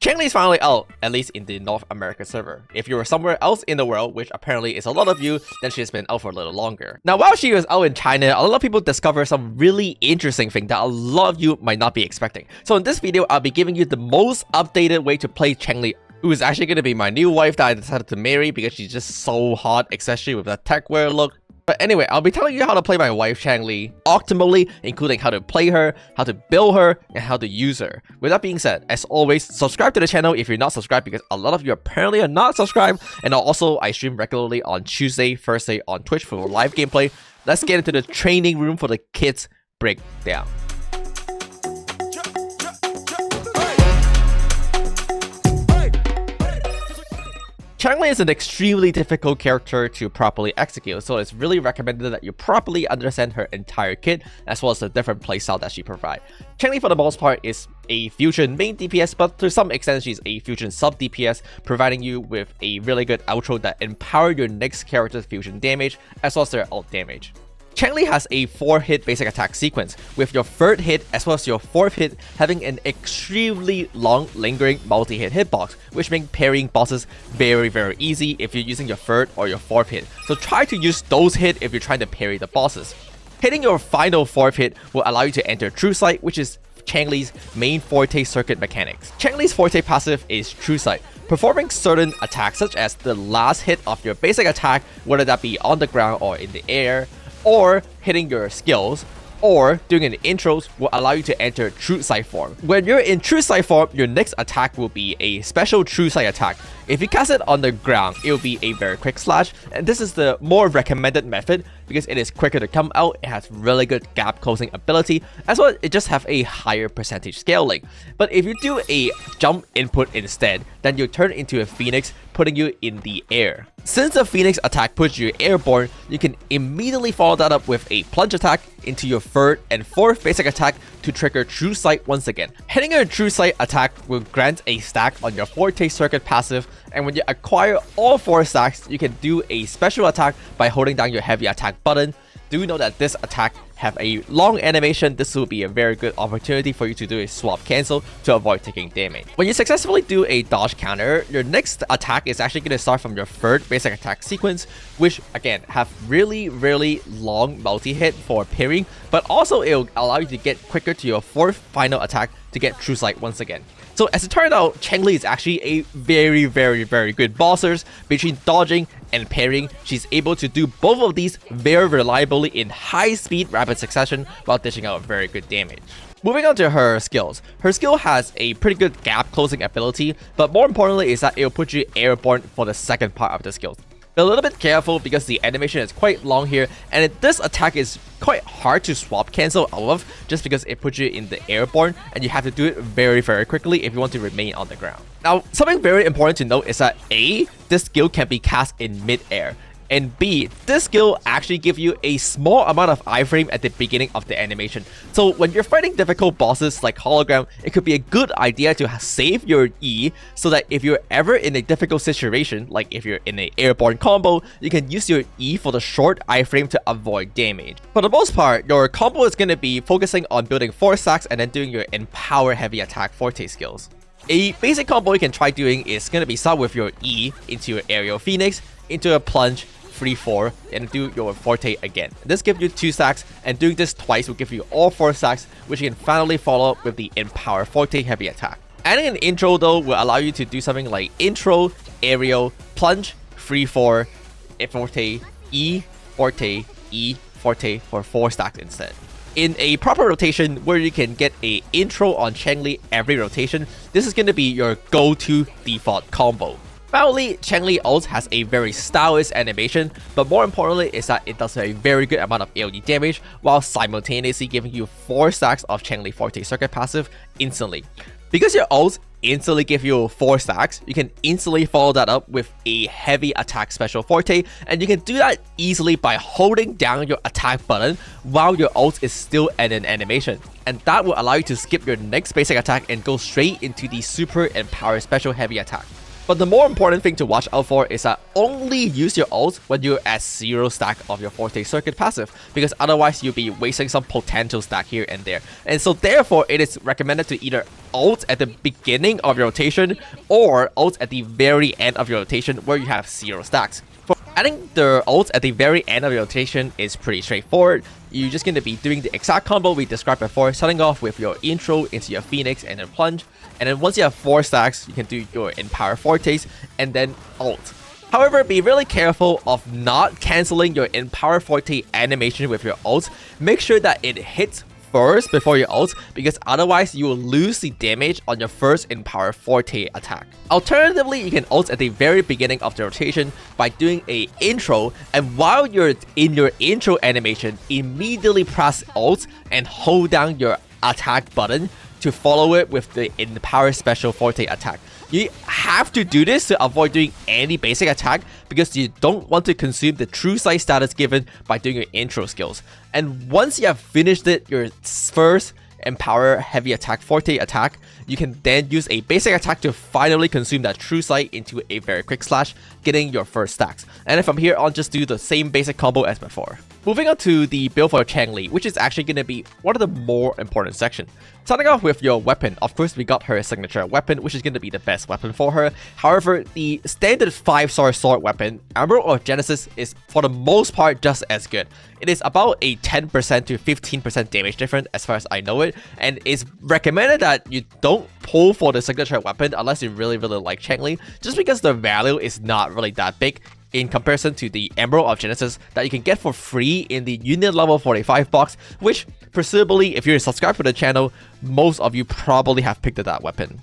Changli is finally out, at least in the North America server. If you were somewhere else in the world, which apparently is a lot of you, then she has been out for a little longer. Now, while she was out in China, a lot of people discovered some really interesting thing that a lot of you might not be expecting. So in this video, I'll be giving you the most updated way to play Changli, who is actually going to be my new wife that I decided to marry because she's just so hot, especially with that tech wear look. But anyway, I'll be telling you how to play my wife Changli optimally, including how to play her, how to build her, and how to use her. With that being said, as always, subscribe to the channel if you're not subscribed because a lot of you apparently are not subscribed. And also, I stream regularly on Tuesday, Thursday on Twitch for live gameplay. Let's get into the training room for the kids breakdown. Changli is an extremely difficult character to properly execute, so it's really recommended that you properly understand her entire kit as well as the different playstyle that she provides. Changli for the most part is a fusion main DPS, but to some extent she's a fusion sub DPS, providing you with a really good outro that empower your next character's fusion damage as well as their ult damage. Changli has a 4-hit basic attack sequence, with your 3rd hit as well as your 4th hit having an extremely long lingering multi-hit hitbox, which makes parrying bosses very easy if you're using your 3rd or your 4th hit. So try to use those hits if you're trying to parry the bosses. Hitting your final 4th hit will allow you to enter True Sight, which is Changli's main forte circuit mechanics. Changli's forte passive is True Sight, performing certain attacks such as the last hit of your basic attack, whether that be on the ground or in the air, or hitting your skills, or doing an intros will allow you to enter True Sight form. When you're in True Sight form, your next attack will be a special True Sight attack. If you cast it on the ground, it will be a very quick slash, and this is the more recommended method because it is quicker to come out, it has really good gap closing ability, as well as it just have a higher percentage scaling. But if you do a jump input instead, then you turn into a Phoenix, putting you in the air. Since the Phoenix attack puts you airborne, you can immediately follow that up with a plunge attack into your 3rd and 4th basic attack to trigger True Sight once again. Hitting a True Sight attack will grant a stack on your forte circuit passive, and when you acquire all 4 stacks, you can do a special attack by holding down your heavy attack button. Do know that this attack have a long animation. This will be a very good opportunity for you to do a swap cancel to avoid taking damage. When you successfully do a dodge counter, your next attack is actually going to start from your 3rd basic attack sequence, which again have really long multi-hit for parrying, but also it will allow you to get quicker to your 4th final attack to get True Sight once again. So as it turned out, Changli is actually a very good bosser. Between dodging and parrying, she's able to do both of these very reliably in high speed rapid succession while dishing out very good damage. Moving on to her skills. Her skill has a pretty good gap closing ability, but more importantly is that it will put you airborne for the second part of the skill. Be a little bit careful because the animation is quite long here, and this attack is quite hard to swap cancel out of just because it puts you in the airborne and you have to do it very quickly if you want to remain on the ground. Now, something very important to note is that A, this skill can be cast in mid-air, and B, this skill actually gives you a small amount of iframe at the beginning of the animation. So when you're fighting difficult bosses like Hologram, it could be a good idea to save your E so that if you're ever in a difficult situation, like if you're in an airborne combo, you can use your E for the short iframe to avoid damage. For the most part, your combo is going to be focusing on building 4 stacks and then doing your empower heavy attack forte skills. A basic combo you can try doing is going to be start with your E into your aerial Phoenix, into a plunge, 3-4, and do your forte again. This gives you 2 stacks, and doing this twice will give you all 4 stacks, which you can finally follow up with the empower forte heavy attack. Adding an intro though will allow you to do something like intro, aerial, plunge, 3-4, forte, E, forte, E, forte for 4 stacks instead. In a proper rotation where you can get a intro on Changli every rotation, this is going to be your go-to default combo. Finally, Changli ult has a very stylish animation, but more importantly is that it does a very good amount of AoE damage while simultaneously giving you 4 stacks of Changli Forte circuit passive instantly. Because your ults instantly give you 4 stacks, you can instantly follow that up with a heavy attack special forte, and you can do that easily by holding down your attack button while your ult is still in an animation. And that will allow you to skip your next basic attack and go straight into the super empowered special heavy attack. But the more important thing to watch out for is that only use your ult when you're at 0 stack of your Forte Circuit passive, because otherwise you'll be wasting some potential stack here and there. And so therefore it is recommended to either ult at the beginning of your rotation or ult at the very end of your rotation where you have 0 stacks. For adding the ult at the very end of your rotation is pretty straightforward. You're just going to be doing the exact combo we described before, starting off with your intro into your Phoenix and then plunge. And then once you have 4 stacks, you can do your Empower Fortes and then ult. However, be really careful of not cancelling your Empower Forte animation with your ult. Make sure that it hits first before your ult, because otherwise you will lose the damage on your first Empower Forte attack. Alternatively, you can ult at the very beginning of the rotation by doing a intro, and while you're in your intro animation, immediately press ult and hold down your attack button to follow it with the Empower Special Forte attack. You have to do this to avoid doing any basic attack, because you don't want to consume the true sight status given by doing your intro skills. And once you have finished your first Empower Heavy Attack Forte attack, you can then use a basic attack to finally consume that true sight into a very quick slash, getting your first stacks. And then from here on, just do the same basic combo as before. Moving on to the build for Changli, which is actually going to be one of the more important sections. Starting off with your weapon, of course we got her signature weapon, which is going to be the best weapon for her. However, the standard 5-star sword weapon, Emerald of Genesis, is for the most part just as good. It is about a 10% to 15% damage difference as far as I know it, and it's recommended that you don't pull for the signature weapon unless you really like Changli, just because the value is not really that big in comparison to the Emerald of Genesis that you can get for free in the Union level 45 box, which presumably if you're subscribed to the channel, most of you probably have picked that weapon.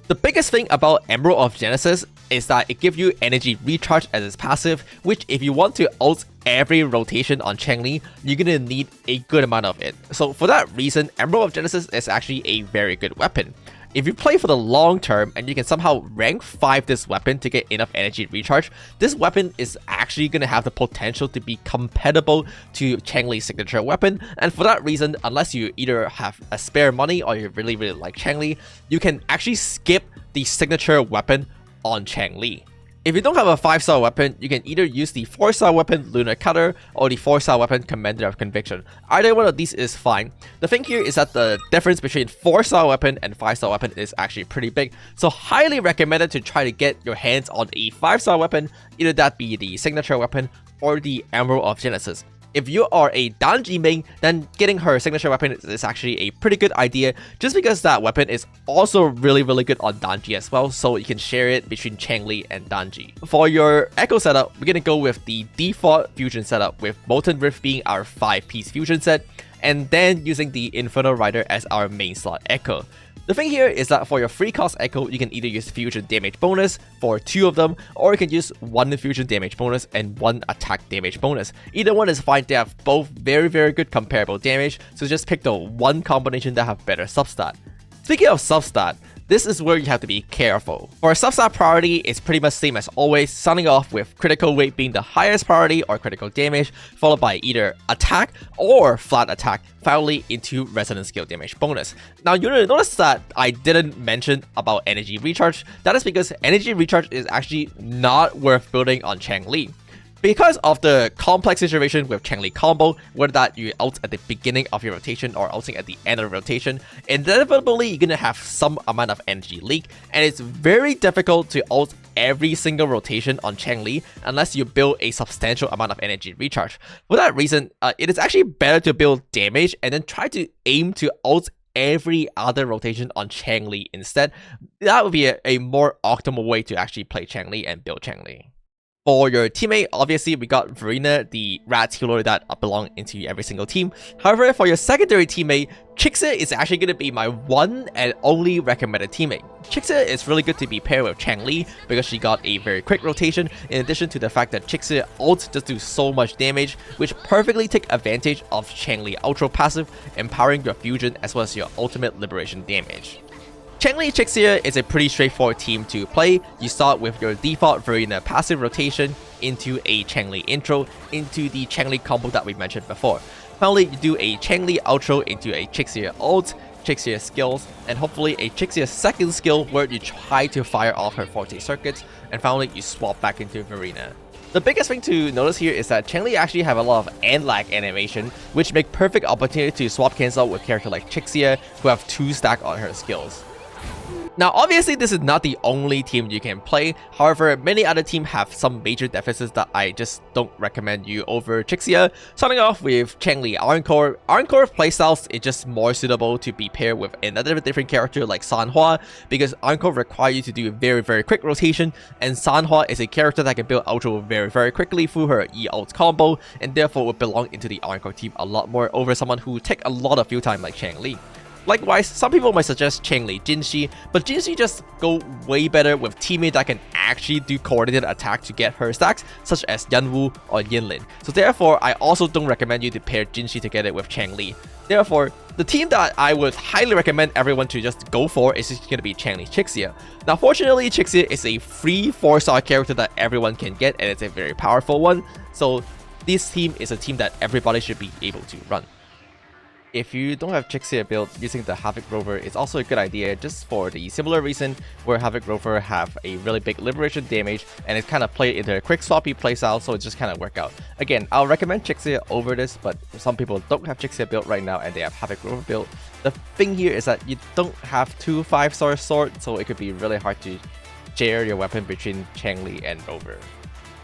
The biggest thing about Emerald of Genesis is that it gives you energy recharge as its passive, which if you want to ult every rotation on Changli, you're gonna need a good amount of it. So for that reason, Emerald of Genesis is actually a very good weapon. If you play for the long term and you can somehow rank 5 this weapon to get enough energy recharge, this weapon is actually going to have the potential to be compatible to Changli's signature weapon. And for that reason, unless you either have a spare money or you really like Changli, you can actually skip the signature weapon on Changli. If you don't have a 5-star weapon, you can either use the 4-star weapon Lunar Cutter or the 4-star weapon Commander of Conviction. Either one of these is fine. The thing here is that the difference between 4-star weapon and 5-star weapon is actually pretty big, so highly recommended to try to get your hands on a 5-star weapon, either that be the signature weapon or the Emerald of Genesis. If you are a Danji main, then getting her signature weapon is actually a pretty good idea, just because that weapon is also really good on Danji as well, so you can share it between Changli and Danji. For your Echo setup, we're gonna go with the default fusion setup, with Molten Rift being our 5-piece fusion set, and then using the Infernal Rider as our main slot Echo. The thing here is that for your free cost Echo, you can either use fusion damage bonus for 2 of them, or you can use 1 fusion damage bonus and 1 attack damage bonus. Either one is fine, they have both very good comparable damage, so just pick the one combination that have better substat. Speaking of substat, this is where you have to be careful. For a substat priority, it's pretty much same as always, starting off with critical weight being the highest priority or critical damage, followed by either attack or flat attack, finally into resonance skill damage bonus. Now you'll notice that I didn't mention about energy recharge. That is because energy recharge is actually not worth building on Changli. Because of the complex situation with Changli combo, whether that you ult at the beginning of your rotation or ulting at the end of the rotation, inevitably you're gonna have some amount of energy leak, and it's very difficult to ult every single rotation on Changli unless you build a substantial amount of energy recharge. For that reason, it is actually better to build damage and then try to aim to ult every other rotation on Changli instead. That would be a more optimal way to actually play Changli and build Changli. For your teammate, obviously we got Verena, the rat healer that belong into every single team. However, for your secondary teammate, Chixia is actually going to be my one and only recommended teammate. Chixia is really good to be paired with Changli because she got a very quick rotation, in addition to the fact that Chixia ult just do so much damage, which perfectly take advantage of Changli Ultra passive, empowering your fusion as well as your ultimate liberation damage. Changli Chixia is a pretty straightforward team to play. You start with your default Verena passive rotation into a Changli intro into the Changli combo that we mentioned before. Finally, you do a Changli outro into a Chixia ult, Chixia's skills, and hopefully a Chixia's second skill where you try to fire off her forte circuits, and finally you swap back into Verena. The biggest thing to notice here is that Changli actually have a lot of end lag animation, which make perfect opportunity to swap cancel with character like Chixia, who have 2 stack on her skills. Now obviously this is not the only team you can play, however many other teams have some major deficits that I just don't recommend you over Chixia. Starting off with Changli Encore. Encore playstyles is just more suitable to be paired with another different character like Sanhua, because Encore requires you to do a very quick rotation, and Sanhua is a character that can build outro very quickly through her E-ult combo, and therefore would belong into the Encore team a lot more over someone who take a lot of field time like Changli. Likewise, some people might suggest Changli Jinxi, but Jinxi just go way better with teammates that can actually do coordinated attack to get her stacks, such as Yanwu or Yinlin. So therefore, I also don't recommend you to pair Jinxi together with Changli. Therefore, the team that I would highly recommend everyone to just go for is just going to be Changli Chixia. Now fortunately, Chixia is a free 4-star character that everyone can get, and it's a very powerful one, so this team is a team that everybody should be able to run. If you don't have Chixia built, using the Havoc Rover is also a good idea, just for the similar reason where Havoc Rover have a really big liberation damage and it's kind of played into a quick swappy playstyle, so it just kind of work out. Again, I'll recommend Chixia over this, but some people don't have Chixia built right now and they have Havoc Rover built. The thing here is that you don't have 2 5-star swords, so it could be really hard to share your weapon between Changli and Rover.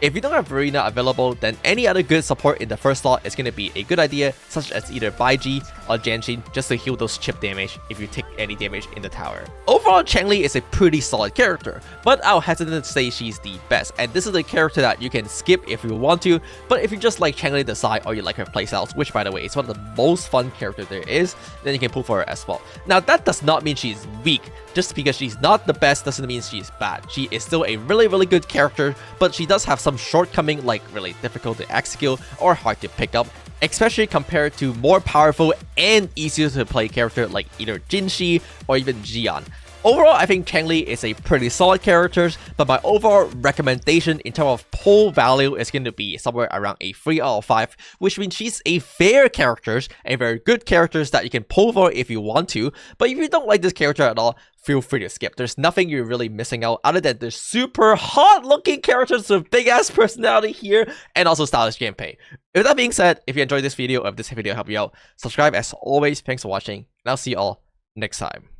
If you don't have Verena available, then any other good support in the first slot is going to be a good idea, such as either Baiji or Genshin, just to heal those chip damage if you take any damage in the tower. Overall, Changli is a pretty solid character, but I'll hesitate to say she's the best, and this is a character that you can skip if you want to, but if you just like Changli the side or you like her playstyles, which by the way is one of the most fun characters there is, then you can pull for her as well. Now that does not mean she's weak. Just because she's not the best doesn't mean she's bad. She is still a really good character, but she does have some shortcoming like really difficult to execute or hard to pick up, especially compared to more powerful and easier to play character like either Jinxi or even Xian. Overall, I think Changli is a pretty solid character, but my overall recommendation in terms of pull value is going to be somewhere around a 3 out of 5, which means she's a fair character, a very good character that you can pull for if you want to, but if you don't like this character at all, feel free to skip. There's nothing you're really missing out other than the super hot looking characters with big ass personality here and also stylish gameplay. With that being said, if you enjoyed this video or if this video helped you out, subscribe as always. Thanks for watching, and I'll see you all next time.